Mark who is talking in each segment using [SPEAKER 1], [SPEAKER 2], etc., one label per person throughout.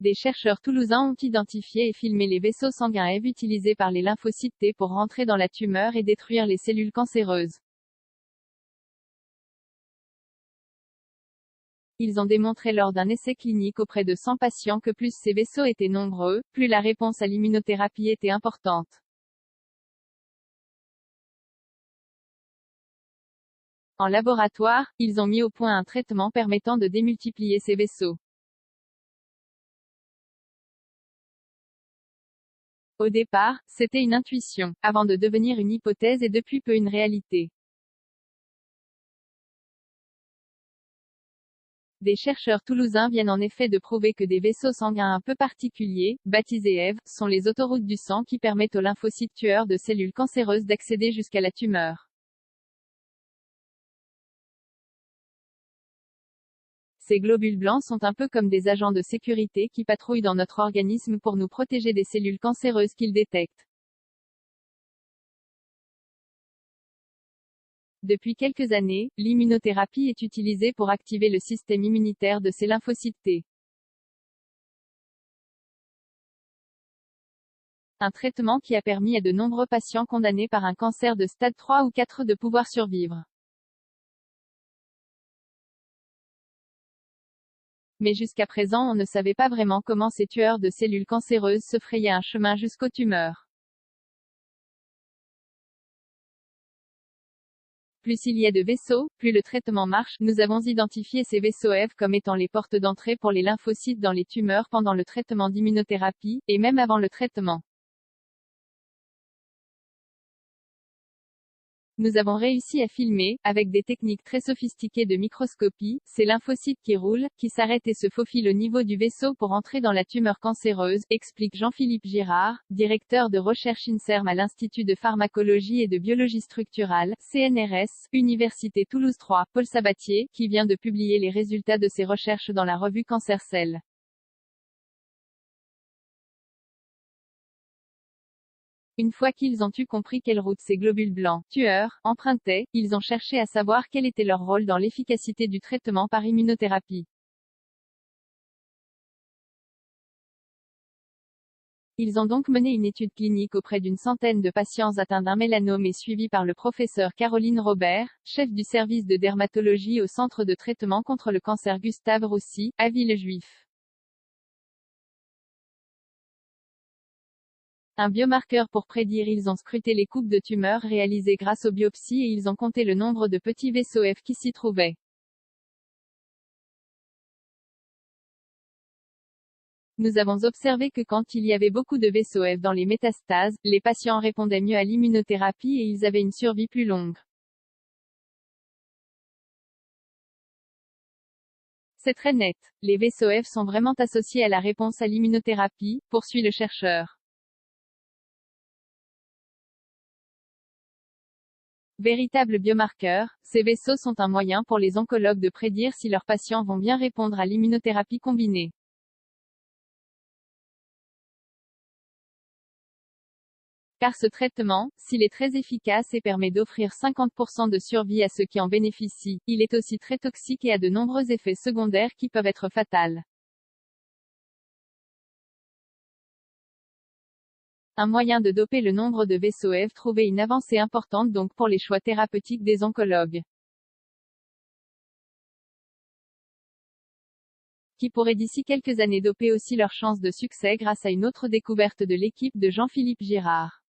[SPEAKER 1] Des chercheurs toulousains ont identifié et filmé les vaisseaux sanguins Ève utilisés par les lymphocytes T pour rentrer dans la tumeur et détruire les cellules cancéreuses. Ils ont démontré lors d'un essai clinique auprès de 100 patients que plus ces vaisseaux étaient nombreux, plus la réponse à l'immunothérapie était importante. En laboratoire, ils ont mis au point un traitement permettant de démultiplier ces vaisseaux. Au départ, c'était une intuition, avant de devenir une hypothèse et depuis peu une réalité. Des chercheurs toulousains viennent en effet de prouver que des vaisseaux sanguins un peu particuliers, baptisés Ève, sont les autoroutes du sang qui permettent aux lymphocytes tueurs de cellules cancéreuses d'accéder jusqu'à la tumeur. Ces globules blancs sont un peu comme des agents de sécurité qui patrouillent dans notre organisme pour nous protéger des cellules cancéreuses qu'ils détectent. Depuis quelques années, l'immunothérapie est utilisée pour activer le système immunitaire de ces lymphocytes T. Un traitement qui a permis à de nombreux patients condamnés par un cancer de stade 3 ou 4 de pouvoir survivre. Mais jusqu'à présent on ne savait pas vraiment comment ces tueurs de cellules cancéreuses se frayaient un chemin jusqu'aux tumeurs. Plus il y a de vaisseaux, plus le traitement marche. Nous avons identifié ces vaisseaux Ève comme étant les portes d'entrée pour les lymphocytes dans les tumeurs pendant le traitement d'immunothérapie, et même avant le traitement. Nous avons réussi à filmer, avec des techniques très sophistiquées de microscopie, ces lymphocytes qui roulent, qui s'arrêtent et se faufilent au niveau du vaisseau pour entrer dans la tumeur cancéreuse, explique Jean-Philippe Girard, directeur de recherche INSERM à l'Institut de pharmacologie et de biologie structurale, CNRS, Université Toulouse 3, Paul Sabatier, qui vient de publier les résultats de ses recherches dans la revue Cancer Cell. Une fois qu'ils ont eu compris quelle route ces globules blancs, tueurs, empruntaient, ils ont cherché à savoir quel était leur rôle dans l'efficacité du traitement par immunothérapie. Ils ont donc mené une étude clinique auprès d'une centaine de patients atteints d'un mélanome et suivis par le professeur Caroline Robert, chef du service de dermatologie au Centre de traitement contre le cancer Gustave Roussy, à Villejuif. Un biomarqueur pour prédire. Ils ont scruté les coupes de tumeurs réalisées grâce aux biopsies et ils ont compté le nombre de petits vaisseaux F qui s'y trouvaient. Nous avons observé que quand il y avait beaucoup de vaisseaux F dans les métastases, les patients répondaient mieux à l'immunothérapie et ils avaient une survie plus longue. C'est très net. Les vaisseaux F sont vraiment associés à la réponse à l'immunothérapie, poursuit le chercheur. Véritables biomarqueurs, ces vaisseaux sont un moyen pour les oncologues de prédire si leurs patients vont bien répondre à l'immunothérapie combinée. Car ce traitement, s'il est très efficace et permet d'offrir 50% de survie à ceux qui en bénéficient, il est aussi très toxique et a de nombreux effets secondaires qui peuvent être fatals. Un moyen de doper le nombre de vaisseaux Ève trouvait une avancée importante donc pour les choix thérapeutiques des oncologues. Qui pourraient d'ici quelques années doper aussi leurs chances de succès grâce à une autre découverte de l'équipe de Jean-Philippe Girard.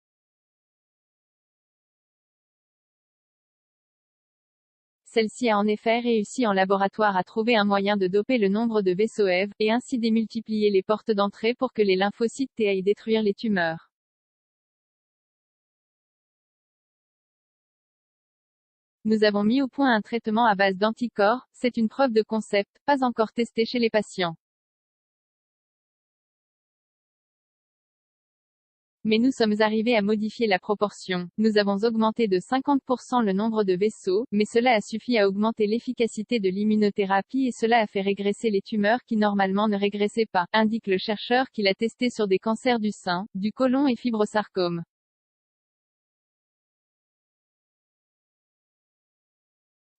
[SPEAKER 1] Celle-ci a en effet réussi en laboratoire à trouver un moyen de doper le nombre de vaisseaux Ève, et ainsi démultiplier les portes d'entrée pour que les lymphocytes T aillent détruire les tumeurs. Nous avons mis au point un traitement à base d'anticorps, c'est une preuve de concept, pas encore testée chez les patients. Mais nous sommes arrivés à modifier la proportion. Nous avons augmenté de 50% le nombre de vaisseaux, mais cela a suffi à augmenter l'efficacité de l'immunothérapie et cela a fait régresser les tumeurs qui normalement ne régressaient pas, indique le chercheur qui l'a testé sur des cancers du sein, du côlon et fibrosarcome.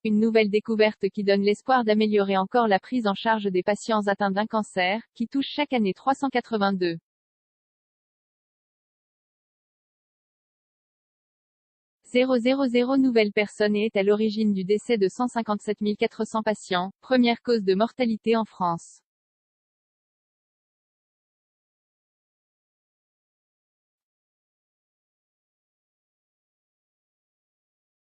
[SPEAKER 1] Une nouvelle découverte qui donne l'espoir d'améliorer encore la prise en charge des patients atteints d'un cancer, qui touche chaque année 382 000 nouvelles personnes et est à l'origine du décès de 157 400 patients, première cause de mortalité en France.